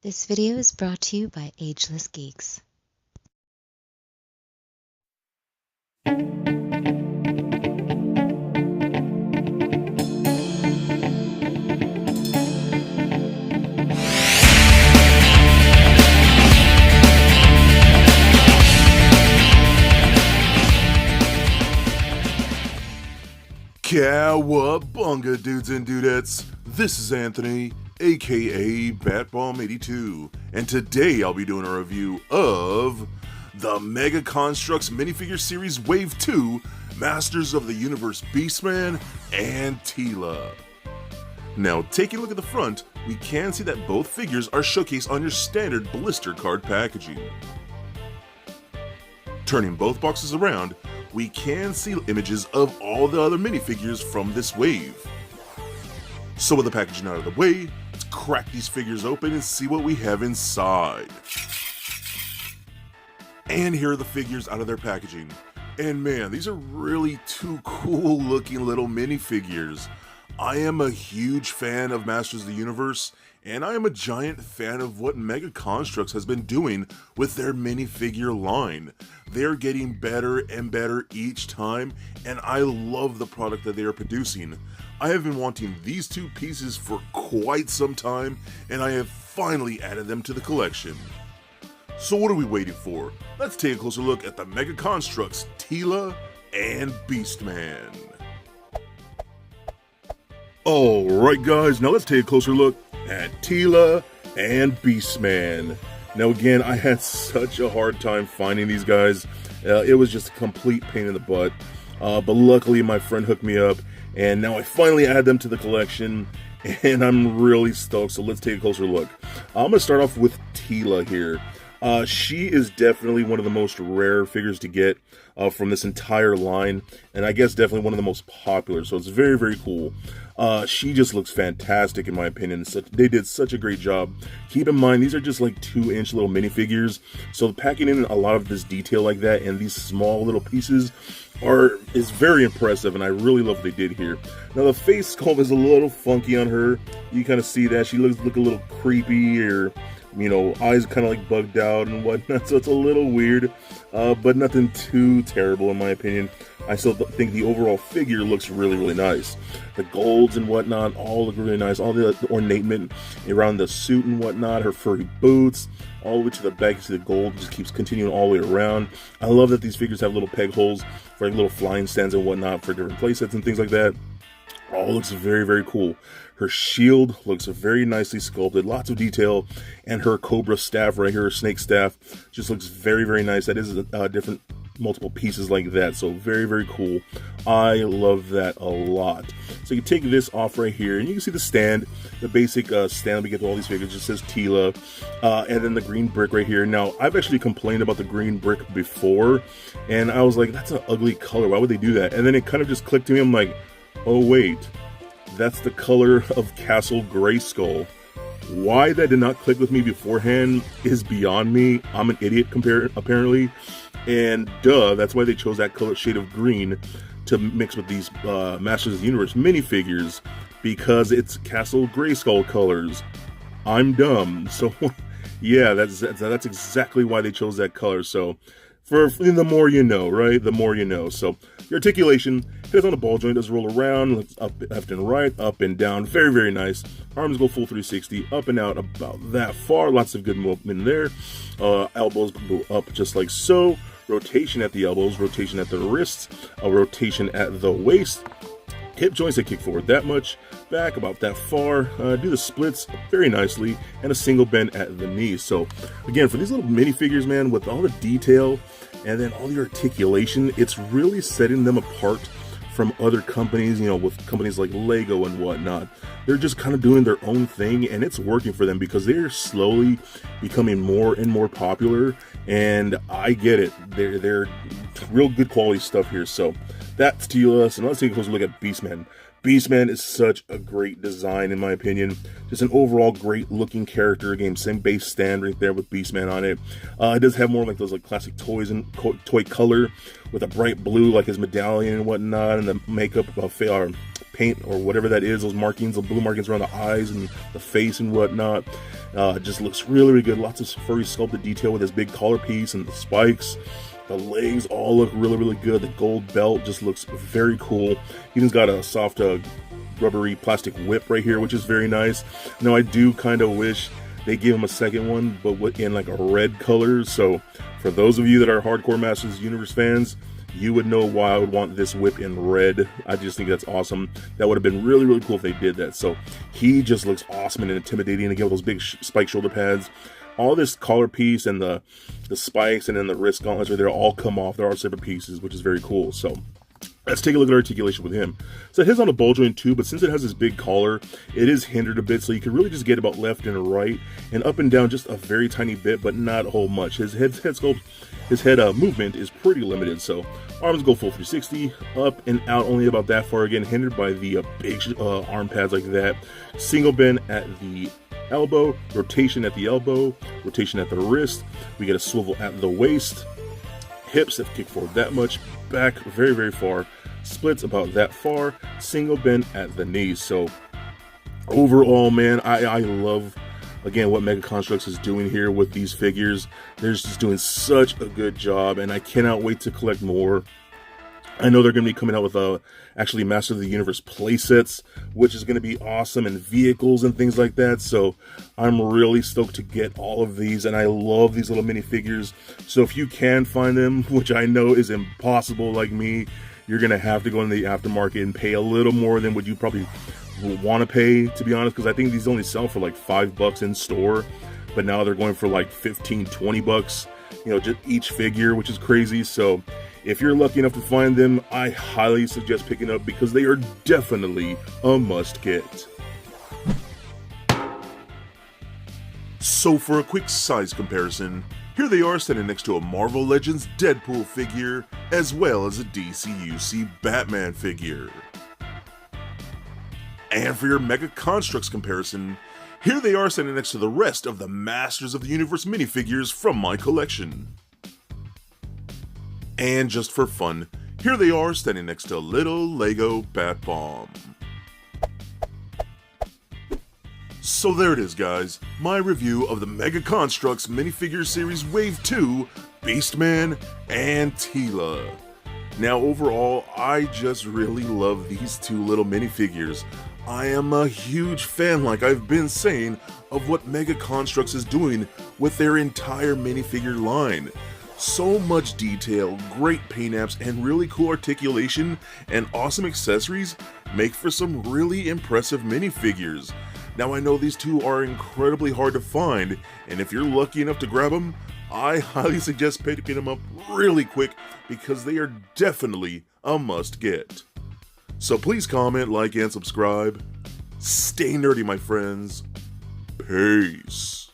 This video is brought to you by Ageless Geeks. Cowabunga, dudes and dudettes. This is Anthony, aka Batbomb82, and today I'll be doing a review of the Mega Construx minifigure series Wave 2, Masters of the Universe Beast Man and Teela. Now, taking a look at the front, we can see that both figures are showcased on your standard blister card packaging. Turning both boxes around, we can see images of all the other minifigures from this wave. So with the packaging out of the way, let's crack these figures open and see what we have inside. And here are the figures out of their packaging. And man, these are really two cool looking little minifigures. I am a huge fan of Masters of the Universe, and I am a giant fan of what Mega Construx has been doing with their minifigure line. They're getting better and better each time, and I love the product that they are producing. I have been wanting these two pieces for quite some time, and I have finally added them to the collection. So what are we waiting for? Let's take a closer look at the Mega Construx Teela and Beast Man. Alright guys, now let's take a closer look at Tila and Beast Man. Now again, I had such a hard time finding these guys. It was just a complete pain in the butt. But luckily my friend hooked me up, and now I finally add them to the collection, and I'm really stoked, so let's take a closer look. I'm going to start off with Tila here. She is definitely one of the most rare figures to get from this entire line, and I guess definitely one of the most popular, so it's very, very cool. She just looks fantastic in my opinion. They did such a great job. Keep in mind, these are just like 2-inch little minifigures, so packing in a lot of this detail like that and these small little pieces is very impressive, and I really love what they did here. Now the face sculpt is a little funky on her. You kind of see that. She looks a little creepy, or you know, eyes kind of like bugged out and whatnot, so it's a little weird, but nothing too terrible in my opinion. I still think the overall figure looks really, really nice. The golds and whatnot all look really nice. All the ornament around the suit and whatnot, her furry boots, all the way to the back. You see the gold just keeps continuing all the way around. I love that these figures have little peg holes for like little flying stands and whatnot for different playsets and things like that. All looks very, very cool. Her shield looks very nicely sculpted, lots of detail, and her cobra staff right here, her snake staff, just looks very, very nice. That is different multiple pieces like that, so very, very cool. I love that a lot. So you take this off right here, and you can see the stand, the basic stand we get to all these figures. Just says Tila, and then the green brick right here. Now, I've actually complained about the green brick before, and I was like, that's an ugly color. Why would they do that? And then it kind of just clicked to me. I'm like, oh wait, that's the color of Castle Grayskull. Why that did not click with me beforehand is beyond me. I'm an idiot apparently, and duh, that's why they chose that color shade of green to mix with these Masters of the Universe minifigures, because it's Castle Grayskull colors. I'm dumb. So yeah, that's exactly why they chose that color. So for the more you know, right? The more you know. So your articulation, heads on the ball joint, does roll around, looks up, left and right, up and down, very, very nice. Arms go full 360, up and out about that far, lots of good movement there. Elbows go up just like so. Rotation at the elbows, rotation at the wrists, a rotation at the waist. Hip joints that kick forward that much, back about that far, do the splits very nicely, and a single bend at the knees. So again, for these little minifigures, man, with all the detail and then all the articulation, it's really setting them apart from other companies, you know, with companies like Lego and whatnot. They're just kind of doing their own thing, and it's working for them because they're slowly becoming more and more popular, and I get it. They're real good quality stuff here. So that's Teela. So now let's take a closer look at Beast Man. Beast Man is such a great design in my opinion. Just an overall great looking character. Again, same base stand right there with Beast Man on it. It does have more like those like classic toys and toy color with a bright blue like his medallion and whatnot, and the makeup paint or whatever that is, those markings, the blue markings around the eyes and the face and whatnot. It just looks really, really good. Lots of furry sculpted detail with his big collar piece and the spikes. The legs all look really, really good. The gold belt just looks very cool. He even's got a soft, rubbery plastic whip right here, which is very nice. Now, I do kind of wish they gave him a second one, but in like a red color. So for those of you that are hardcore Masters of the Universe fans, you would know why I would want this whip in red. I just think that's awesome. That would have been really, really cool if they did that. So he just looks awesome and intimidating. Again, with those big spike shoulder pads. All this collar piece and the spikes and then the wrist gauntlets right there all come off. There are separate pieces, which is very cool. So let's take a look at articulation with him. So it has on a ball joint too, but since it has this big collar, it is hindered a bit, so you can really just get about left and right, and up and down just a very tiny bit, but not a whole much. His head sculpt, his head movement is pretty limited, so arms go full 360, up and out only about that far, again, hindered by the big arm pads like that. Single bend at the elbow, rotation at the elbow, rotation at the wrist. We get a swivel at the waist. Hips have kicked forward that much, back very, very far, splits about that far, single bend at the knees. So overall, man, I love, again, what Mega Construx is doing here with these figures. They're just doing such a good job, and I cannot wait to collect more. I know they're going to be coming out with actually Master of the Universe playsets, which is going to be awesome, and vehicles and things like that. So I'm really stoked to get all of these, and I love these little minifigures. So if you can find them, which I know is impossible like me, you're going to have to go in the aftermarket and pay a little more than what you probably want to pay, to be honest, because I think these only sell for like $5 in store, but now they're going for like 15, 20 bucks, you know, just each figure, which is crazy. So if you're lucky enough to find them, I highly suggest picking up because they are definitely a must get. So for a quick size comparison, here they are standing next to a Marvel Legends Deadpool figure, as well as a DCUC Batman figure. And for your Mega Construx comparison, here they are standing next to the rest of the Masters of the Universe minifigures from my collection. And just for fun, here they are standing next to little Lego Bat Bomb. So there it is, guys, my review of the Mega Construx minifigure series Wave 2, Beast Man and Teela. Now overall, I just really love these two little minifigures. I am a huge fan, like I've been saying, of what Mega Construx is doing with their entire minifigure line. So much detail, great paint apps, and really cool articulation and awesome accessories make for some really impressive minifigures. Now I know these two are incredibly hard to find, and if you're lucky enough to grab them, I highly suggest picking them up really quick because they are definitely a must get. So please comment, like, and subscribe. Stay nerdy, my friends. Peace.